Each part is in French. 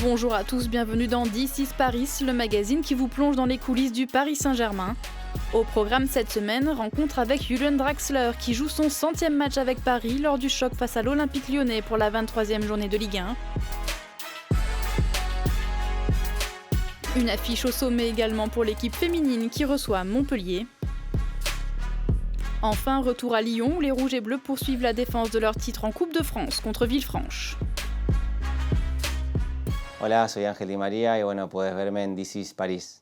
Bonjour à tous, bienvenue dans This is Paris, le magazine qui vous plonge dans les coulisses du Paris Saint-Germain. Au programme cette semaine, rencontre avec Julian Draxler qui joue son 100e match avec Paris lors du choc face à l'Olympique Lyonnais pour la 23e journée de Ligue 1. Une affiche au sommet également pour l'équipe féminine qui reçoit Montpellier. Enfin, retour à Lyon où les Rouges et Bleus poursuivent la défense de leur titre en Coupe de France contre Villefranche. Hola, soy Ángel Di María y bueno, puedes verme en This is Paris.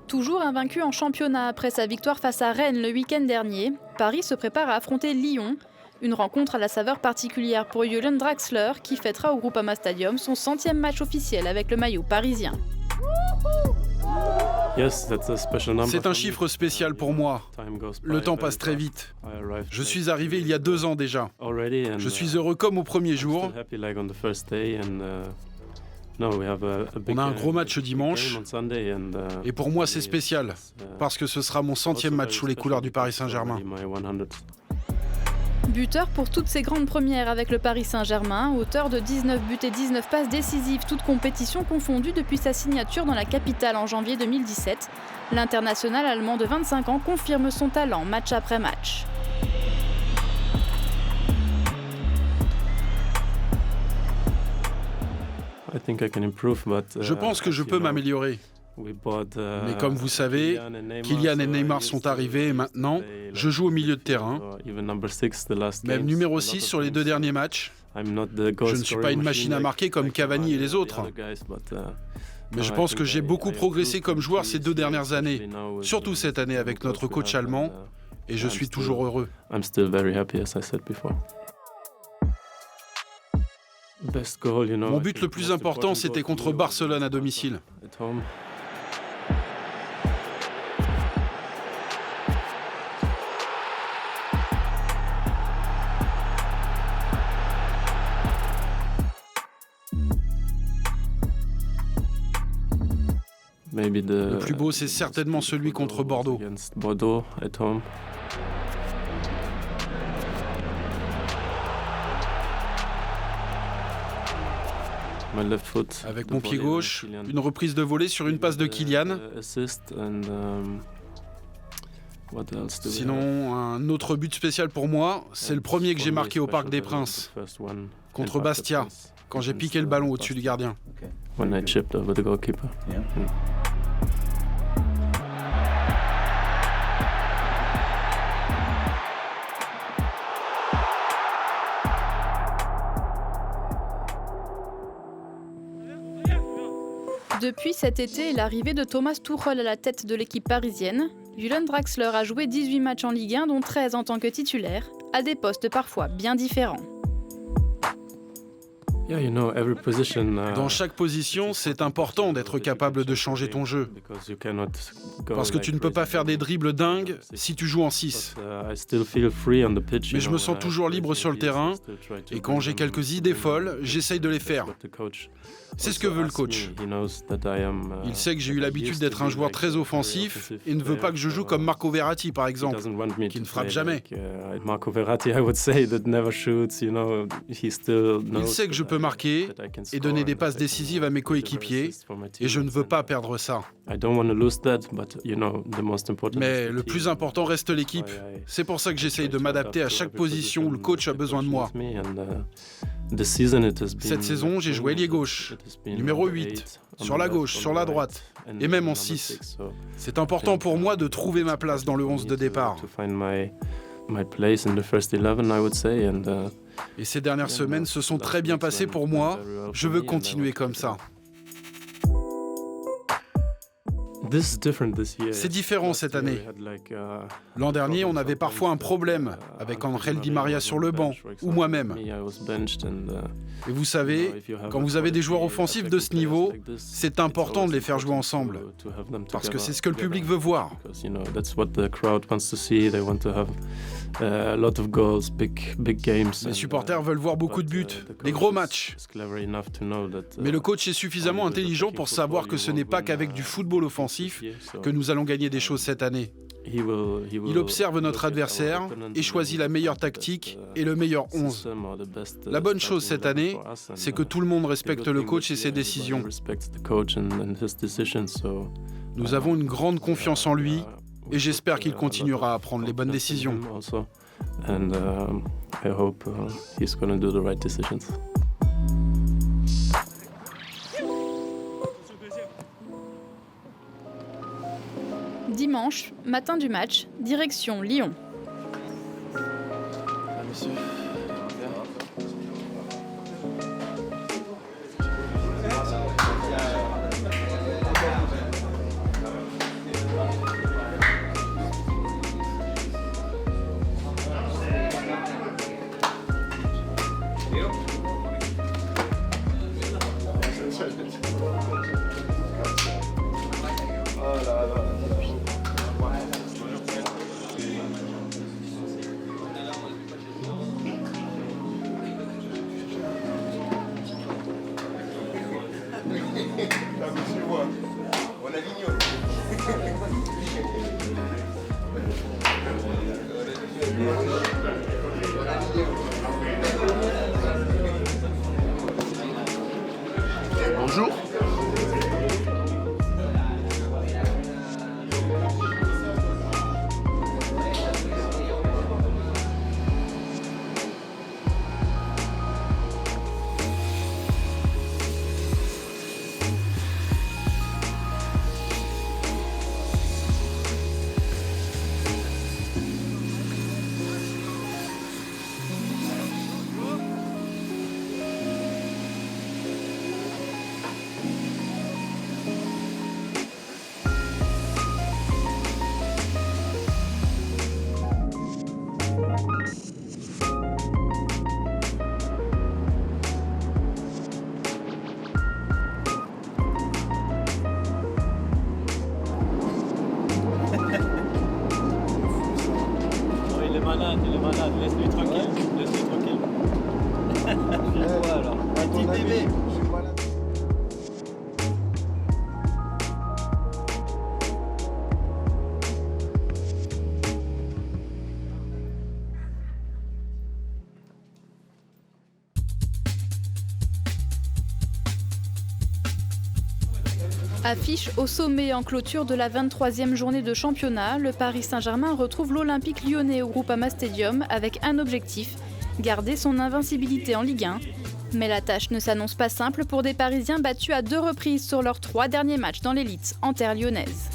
Toujours invaincu en championnat après sa victoire face à Rennes le week-end dernier, Paris se prépare à affronter Lyon. Une rencontre à la saveur particulière pour Julian Draxler qui fêtera au Groupama Stadium son 100e match officiel avec le maillot parisien. C'est un chiffre spécial pour moi. Le temps passe très vite. Je suis arrivé il y a 2 ans déjà. Je suis heureux comme au premier jour. On a un gros match dimanche. Et pour moi, c'est spécial. Parce que ce sera mon 100e match sous les couleurs du Paris Saint-Germain. Buteur pour toutes ses grandes premières avec le Paris Saint-Germain, auteur de 19 buts et 19 passes décisives, toutes compétitions confondues depuis sa signature dans la capitale en janvier 2017. L'international allemand de 25 ans confirme son talent match après match. Je pense que je peux m'améliorer. Mais comme vous savez, Kylian et Neymar sont arrivés et maintenant, je joue au milieu de terrain. Même numéro 6 sur les 2 derniers matchs. Je ne suis pas une machine à marquer comme Cavani et les autres. Mais je pense que j'ai beaucoup progressé comme joueur ces 2 dernières années, surtout cette année avec notre coach allemand, et je suis toujours heureux. Mon but le plus important, c'était contre Barcelone à domicile. Le plus beau, c'est certainement celui contre Bordeaux. Avec mon pied gauche, une reprise de volée sur une passe de Kylian. Sinon, un autre but spécial pour moi, c'est le premier que j'ai marqué au Parc des Princes, contre Bastia, quand j'ai piqué le ballon au-dessus du gardien. Depuis cet été et l'arrivée de Thomas Tuchel à la tête de l'équipe parisienne, Julian Draxler a joué 18 matchs en Ligue 1, dont 13 en tant que titulaire, à des postes parfois bien différents. Dans chaque position, c'est important d'être capable de changer ton jeu. Parce que tu ne peux pas faire des dribbles dingues si tu joues en 6. Mais je me sens toujours libre sur le terrain, et quand j'ai quelques idées folles, j'essaye de les faire. C'est ce que veut le coach. Il sait que j'ai eu l'habitude d'être un joueur très offensif et ne veut pas que je joue comme Marco Verratti, par exemple, qui ne frappe jamais. Il sait que je peux marquer et donner des passes décisives à mes coéquipiers, et je ne veux pas perdre ça. Mais le plus important reste l'équipe. C'est pour ça que j'essaye de m'adapter à chaque position où le coach a besoin de moi. Cette saison, j'ai joué ailier gauche, numéro 8, sur la gauche, sur la droite, et même en 6. C'est important pour moi de trouver ma place dans le 11 de départ. Et ces dernières semaines se sont très bien passées pour moi. Je veux continuer comme ça. C'est différent cette année. L'an dernier, on avait parfois un problème avec Ángel Di María sur le banc, ou moi-même. Et vous savez, quand vous avez des joueurs offensifs de ce niveau, c'est important de les faire jouer ensemble, parce que c'est ce que le public veut voir. Les supporters veulent voir beaucoup de buts, des gros matchs. Mais le coach est suffisamment intelligent pour savoir que ce n'est pas qu'avec du football offensif que nous allons gagner des choses cette année. Il observe notre adversaire et choisit la meilleure tactique et le meilleur 11. La bonne chose cette année, c'est que tout le monde respecte le coach et ses décisions. Nous avons une grande confiance en lui et j'espère qu'il continuera à prendre les bonnes décisions. Dimanche, matin du match, direction Lyon. Monsieur. Bonjour. Il est malade, laisse-lui tranquille, laisse-lui tranquille. Viens-toi alors, petit bébé. Affiche au sommet en clôture de la 23e journée de championnat, le Paris Saint-Germain retrouve l'Olympique lyonnais au Groupama Stadium avec un objectif, garder son invincibilité en Ligue 1. Mais la tâche ne s'annonce pas simple pour des Parisiens battus à 2 reprises sur leurs 3 derniers matchs dans l'élite en terre lyonnaise.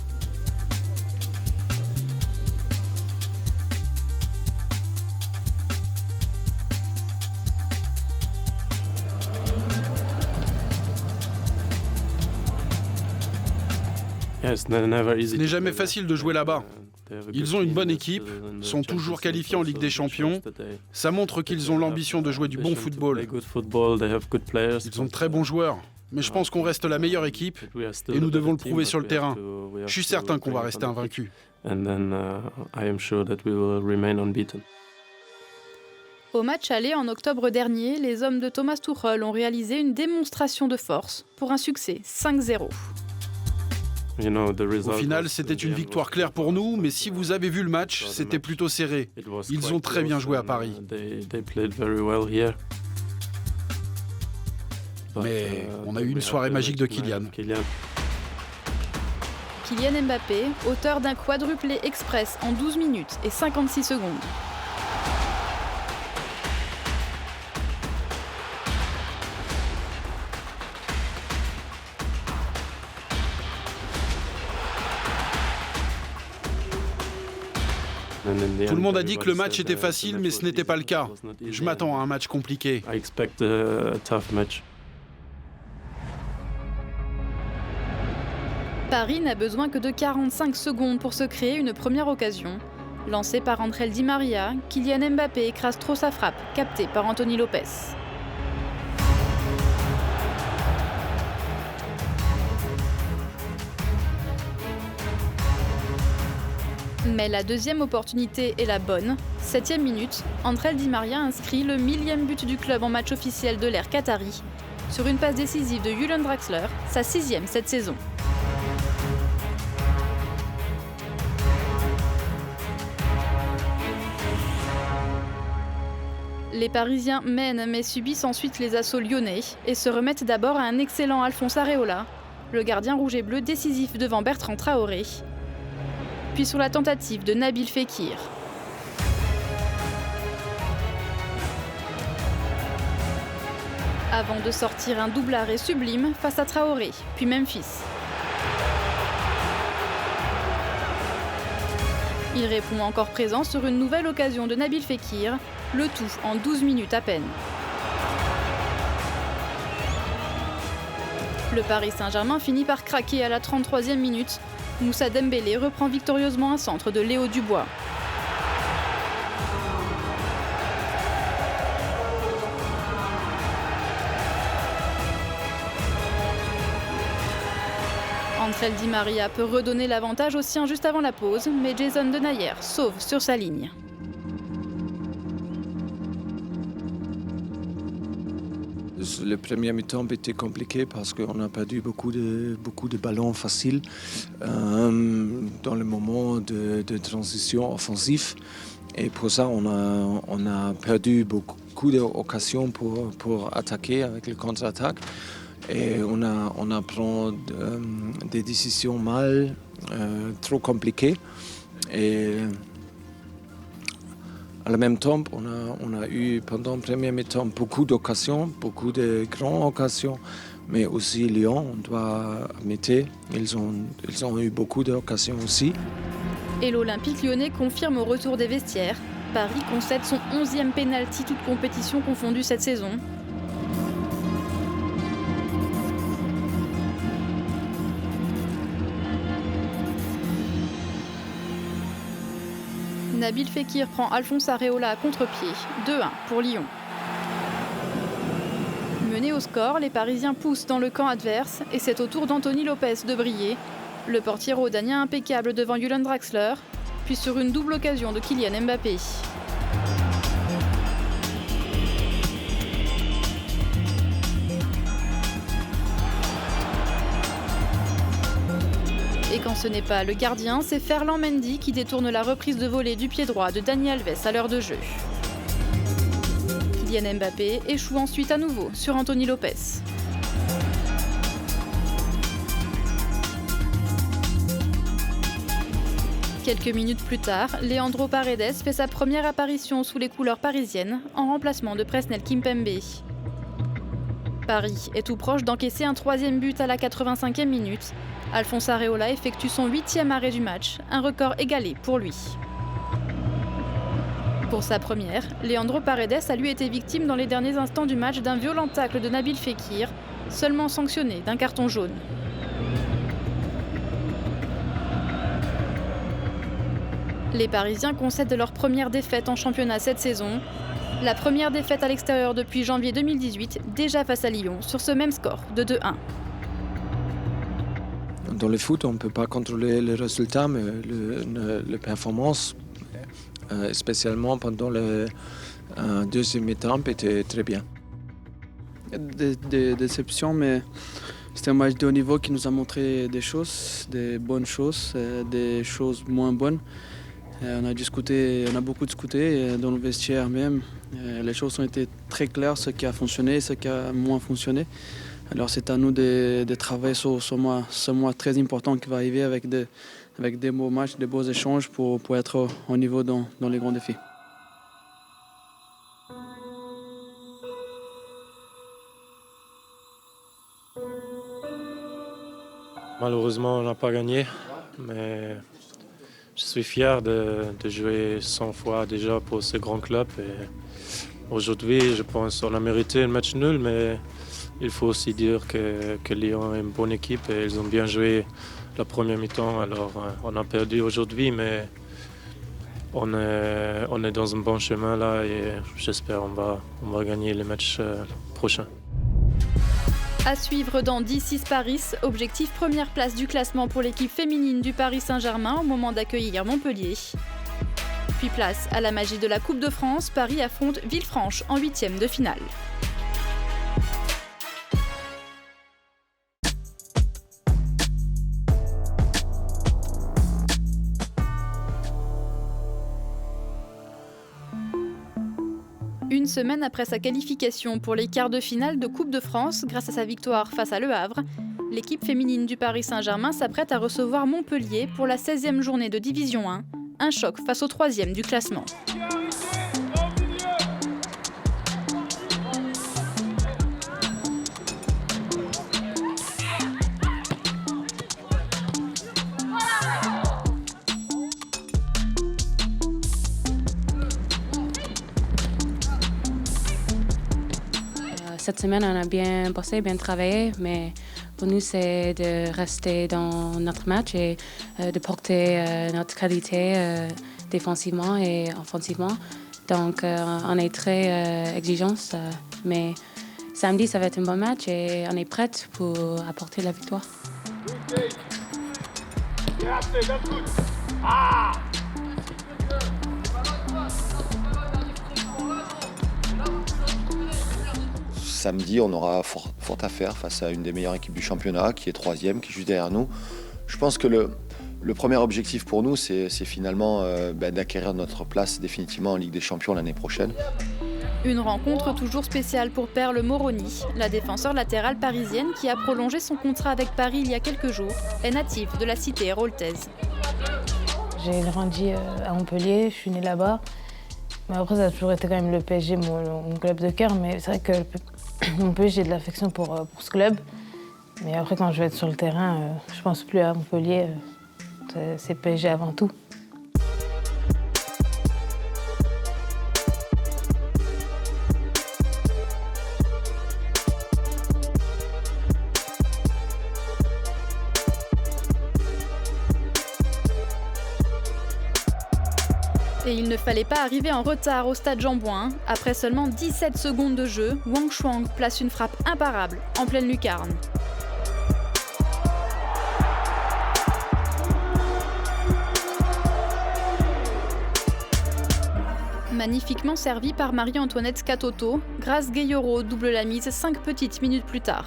Ce n'est jamais facile de jouer là-bas. Ils ont une bonne équipe, sont toujours qualifiés en Ligue des Champions. Ça montre qu'ils ont l'ambition de jouer du bon football. Ils ont de très bons joueurs, mais je pense qu'on reste la meilleure équipe et nous devons le prouver sur le terrain. Je suis certain qu'on va rester invaincus. Au match aller en octobre dernier, les hommes de Thomas Tuchel ont réalisé une démonstration de force pour un succès 5-0. Au final, c'était une victoire claire pour nous, mais si vous avez vu le match, c'était plutôt serré. Ils ont très bien joué à Paris. Mais on a eu une soirée magique de Kylian. Kylian Mbappé, auteur d'un quadruplé express en 12 minutes et 56 secondes. Tout le monde a dit que le match était facile, mais ce n'était pas le cas. Je m'attends à un match compliqué. Paris n'a besoin que de 45 secondes pour se créer une première occasion. Lancé par André Di Maria, Kylian Mbappé écrase trop sa frappe, captée par Anthony Lopez. Mais la deuxième opportunité est la bonne. 7e minute, André Di Maria inscrit le 1000e but du club en match officiel de l'ère qatari, sur une passe décisive de Julian Draxler, sa 6e cette saison. Les Parisiens mènent mais subissent ensuite les assauts lyonnais et se remettent d'abord à un excellent Alphonse Areola, le gardien rouge et bleu décisif devant Bertrand Traoré. Puis sur la tentative de Nabil Fekir. Avant de sortir un double arrêt sublime face à Traoré, puis Memphis. Il répond encore présent sur une nouvelle occasion de Nabil Fekir, le tout en 12 minutes à peine. Le Paris Saint-Germain finit par craquer à la 33e minute. Moussa Dembélé reprend victorieusement un centre de Léo Dubois. André Di Maria peut redonner l'avantage aux siens juste avant la pause, mais Jason Denayer sauve sur sa ligne. Le premier mi-temps était compliqué parce qu'on a perdu beaucoup de ballons faciles dans le moment de transition offensive. Et pour ça, on a perdu beaucoup d'occasions pour attaquer avec le contre-attaque. Et on a pris des décisions trop compliquées. Et en même temps, on a eu pendant le premier mi-temps beaucoup d'occasions, beaucoup de grandes occasions, mais aussi Lyon, on doit admettre, ils ont eu beaucoup d'occasions aussi. Et l'Olympique lyonnais confirme au retour des vestiaires. Paris concède son 11e pénalty toute compétition confondue cette saison. Nabil Fekir prend Alphonse Areola à contre-pied, 2-1 pour Lyon. Menés au score, les Parisiens poussent dans le camp adverse et c'est au tour d'Anthony Lopez de briller. Le portier rhodanien impeccable devant Julian Draxler, puis sur une double occasion de Kylian Mbappé. Et quand ce n'est pas le gardien, c'est Ferland Mendy qui détourne la reprise de volée du pied droit de Dani Alves à l'heure de jeu. Kylian Mbappé échoue ensuite à nouveau sur Anthony Lopez. Quelques minutes plus tard, Leandro Paredes fait sa première apparition sous les couleurs parisiennes en remplacement de Presnel Kimpembe. Paris est tout proche d'encaisser un 3e but à la 85e minute. Alphonse Areola effectue son 8e arrêt du match, un record égalé pour lui. Pour sa première, Leandro Paredes a lui été victime dans les derniers instants du match d'un violent tacle de Nabil Fekir, seulement sanctionné d'un carton jaune. Les Parisiens concèdent leur première défaite en championnat cette saison. La première défaite à l'extérieur depuis janvier 2018, déjà face à Lyon, sur ce même score de 2-1. Dans le foot, on ne peut pas contrôler les résultats, mais la performance, spécialement pendant le deuxième mi-temps, était très bien. Des déceptions, mais c'était un match de haut niveau qui nous a montré des choses, des bonnes choses, des choses moins bonnes. On a beaucoup discuté dans le vestiaire même. Les choses ont été très claires, ce qui a fonctionné, ce qui a moins fonctionné. Alors c'est à nous de travailler sur ce mois très important qui va arriver avec des beaux matchs, des beaux échanges pour être au niveau dans les grands défis. Malheureusement, on n'a pas gagné, mais je suis fier de jouer 100 fois déjà pour ce grand club. Et aujourd'hui, je pense qu'on a mérité un match nul, mais il faut aussi dire que Lyon est une bonne équipe et ils ont bien joué la première mi-temps. Alors, on a perdu aujourd'hui, mais on est dans un bon chemin là et j'espère qu'on va gagner les matchs prochains. À suivre dans D6 Paris, objectif première place du classement pour l'équipe féminine du Paris Saint-Germain au moment d'accueillir Montpellier. Puis place à la magie de la Coupe de France, Paris affronte Villefranche en 8e de finale. Une semaine après sa qualification pour les quarts de finale de Coupe de France grâce à sa victoire face à Le Havre, l'équipe féminine du Paris Saint-Germain s'apprête à recevoir Montpellier pour la 16e journée de Division 1, un choc face au 3e du classement. Cette semaine, on a bien bossé, bien travaillé, mais pour nous, c'est de rester dans notre match et de porter notre qualité défensivement et offensivement. Donc, on est très exigeants, mais samedi, ça va être un bon match et on est prêts pour apporter la victoire. Samedi, on aura fort à faire face à une des meilleures équipes du championnat, qui est 3e, qui est juste derrière nous. Je pense que le premier objectif pour nous, c'est finalement d'acquérir notre place définitivement en Ligue des Champions l'année prochaine. Une rencontre toujours spéciale pour Perle Moroni. La défenseure latérale parisienne qui a prolongé son contrat avec Paris il y a quelques jours est native de la cité héroltaise. J'ai grandi à Montpellier, je suis née là-bas. Mais après, ça a toujours été quand même le PSG, mon club de cœur. Mais c'est vrai que Montpellier, j'ai de l'affection pour ce club. Mais après, quand je vais être sur le terrain, je pense plus à Montpellier. C'est PSG avant tout. Et il ne fallait pas arriver en retard au stade Jean-Bouin. Après seulement 17 secondes de jeu, Wang Shuang place une frappe imparable en pleine lucarne. Magnifiquement servi par Marie-Antoinette Scatoto, Grace Gayoro double la mise 5 petites minutes plus tard.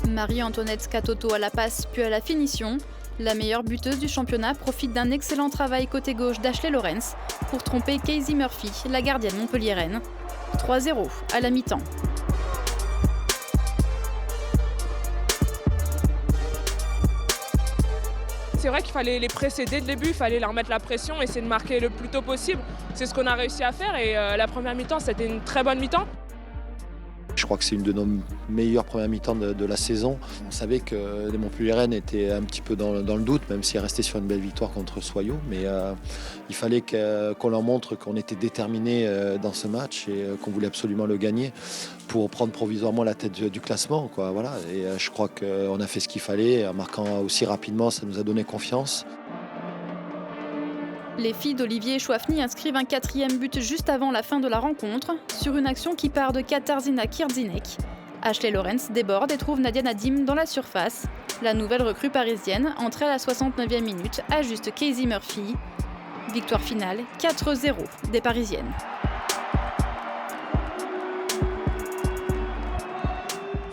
Marie-Antoinette Scatoto à la passe puis à la finition. La meilleure buteuse du championnat profite d'un excellent travail côté gauche d'Ashley Lawrence pour tromper Casey Murphy, la gardienne montpelliéraine. 3-0 à la mi-temps. C'est vrai qu'il fallait les presser dès le début, il fallait leur mettre la pression, essayer de marquer le plus tôt possible. C'est ce qu'on a réussi à faire et la première mi-temps, c'était une très bonne mi-temps. Je crois que c'est une de nos meilleures premières mi-temps de la saison. On savait que les Montpelliéraines étaient un petit peu dans le doute, même si elles restaient sur une belle victoire contre Soyaux. Mais il fallait qu'on leur montre qu'on était déterminés dans ce match et qu'on voulait absolument le gagner pour prendre provisoirement la tête du classement, quoi. Voilà. Et je crois qu'on a fait ce qu'il fallait. En marquant aussi rapidement, ça nous a donné confiance. Les filles d'Olivier Chouafny inscrivent un 4e but juste avant la fin de la rencontre, sur une action qui part de Katarzyna Kirdzinek. Ashley Lawrence déborde et trouve Nadia Nadim dans la surface. La nouvelle recrue parisienne entre à la 69e minute, ajuste Casey Murphy. Victoire finale 4-0 des Parisiennes.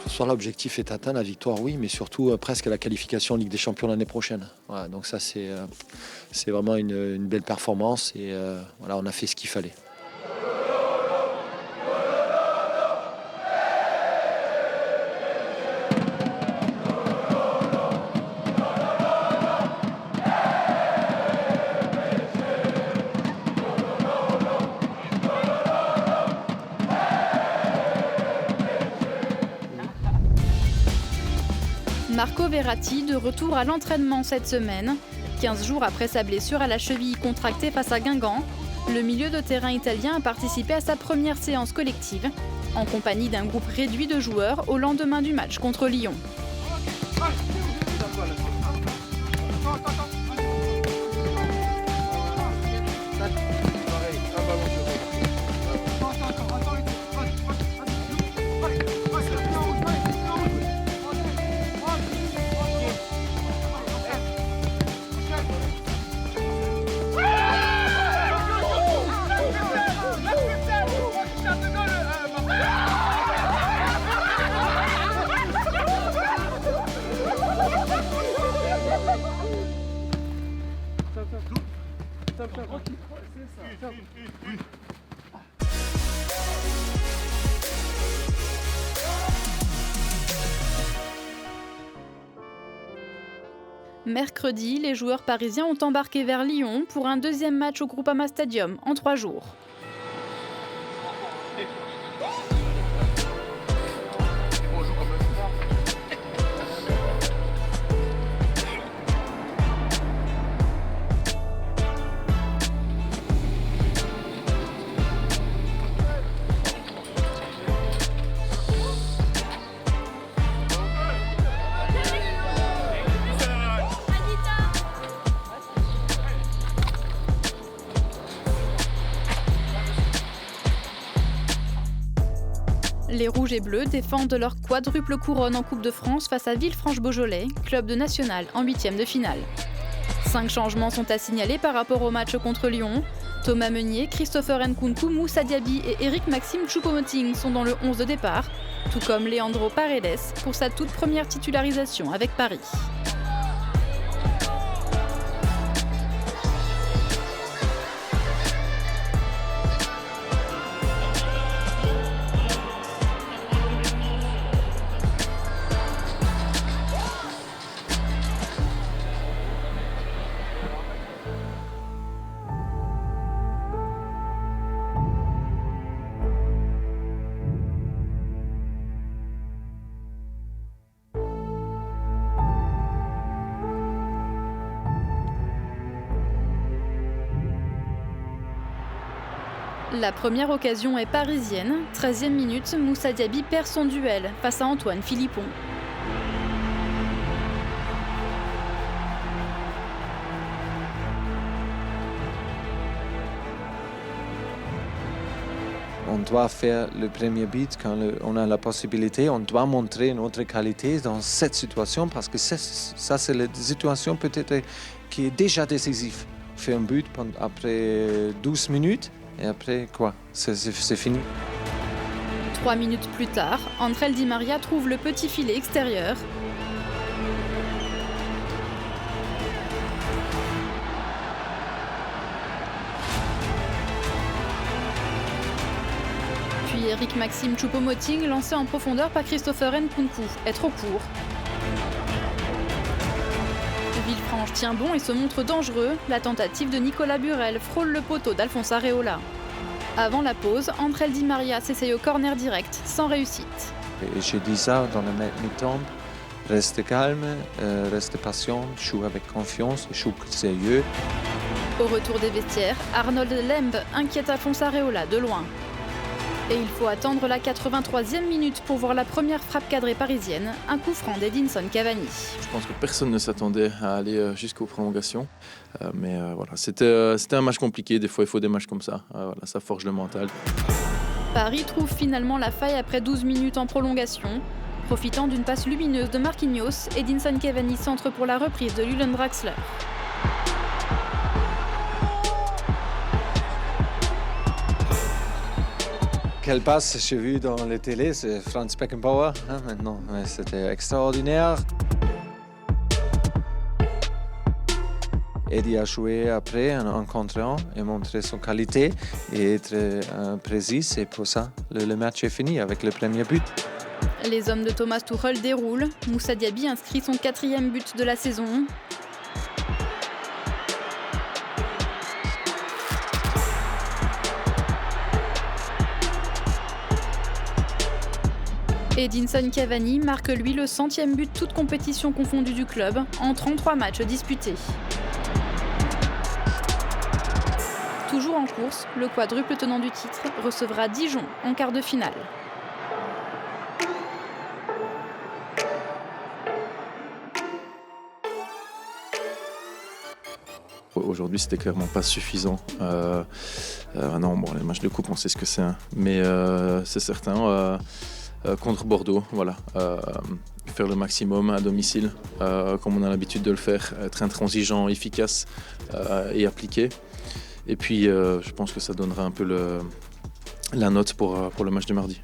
Ce soir-là, l'objectif est atteint, la victoire, oui, mais surtout presque la qualification en Ligue des Champions l'année prochaine. Voilà, donc ça, c'est vraiment une belle performance et voilà, on a fait ce qu'il fallait. Marco Verratti de retour à l'entraînement cette semaine. 15 jours après sa blessure à la cheville contractée face à Guingamp, le milieu de terrain italien a participé à sa première séance collective, en compagnie d'un groupe réduit de joueurs au lendemain du match contre Lyon. Mercredi, les joueurs parisiens ont embarqué vers Lyon pour un deuxième match au Groupama Stadium en 3 jours. Les Rouges et Bleus défendent leur quadruple couronne en Coupe de France face à Villefranche-Beaujolais, club de national en 8e de finale. 5 changements sont à signaler par rapport au match contre Lyon. Thomas Meunier, Christopher Nkunku, Moussa Diaby et Eric-Maxime Choupo-Moting sont dans le 11 de départ, tout comme Leandro Paredes pour sa toute première titularisation avec Paris. La première occasion est parisienne. 13e minute, Moussa Diaby perd son duel face à Antoine Philippon. On doit faire le premier but quand on a la possibilité. On doit montrer notre qualité dans cette situation parce que ça, c'est la situation peut-être qui est déjà décisive. Faire un but après 12 minutes. Et après, quoi? C'est fini. 3 minutes plus tard, André Di Maria trouve le petit filet extérieur. Puis Eric-Maxime Choupo-Moting, lancé en profondeur par Christopher Nkunku, est trop court. Villefranche tient bon et se montre dangereux. La tentative de Nicolas Burel frôle le poteau d'Alphonse Areola. Avant la pause, André Di Maria s'essaye au corner direct, sans réussite. Et j'ai dit ça dans le mi-temps. Reste calme, reste patient, joue avec confiance, joue sérieux. Au retour des vestiaires, Arnold Lemb inquiète Alphonse Areola de loin. Et il faut attendre la 83e minute pour voir la première frappe cadrée parisienne, un coup franc d'Edinson Cavani. Je pense que personne ne s'attendait à aller jusqu'aux prolongations. Mais voilà, c'était un match compliqué. Des fois, il faut des matchs comme ça. Voilà, ça forge le mental. Paris trouve finalement la faille après 12 minutes en prolongation. Profitant d'une passe lumineuse de Marquinhos, Edinson Cavani centre pour la reprise de Julian Draxler. Quelle passe j'ai vu dans la télé, c'est Franz Beckenbauer maintenant. C'était extraordinaire. Eddie a joué après en contre-un et montré son qualité et être précis. Et pour ça, le match est fini avec le premier but. Les hommes de Thomas Tuchel déroulent. Moussa Diaby inscrit son 4e but de la saison. Edinson Cavani marque lui le 100e but toute compétition confondue du club en 33 matchs disputés. Toujours en course, le quadruple tenant du titre recevra Dijon en quart de finale. Aujourd'hui, c'était clairement pas suffisant. Non, bon, les matchs de coupe, on sait ce que c'est, hein. Mais c'est certain. Contre Bordeaux, voilà. Faire le maximum à domicile, comme on a l'habitude de le faire, être intransigeant, efficace et appliqué. Et puis, je pense que ça donnera un peu la note pour le match de mardi.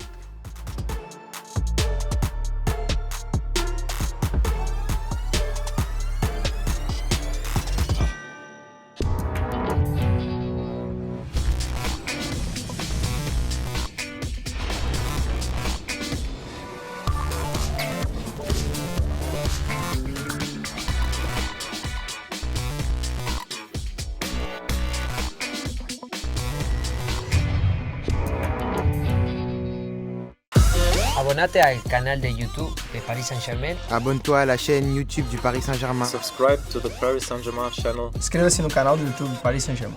Abonnate al canal de YouTube de Paris Saint-Germain. Abonne-toi à la chaîne YouTube du Paris Saint-Germain. Subscribe to the Paris Saint-Germain channel. Inscreva-se no canal do YouTube do Paris Saint-Germain.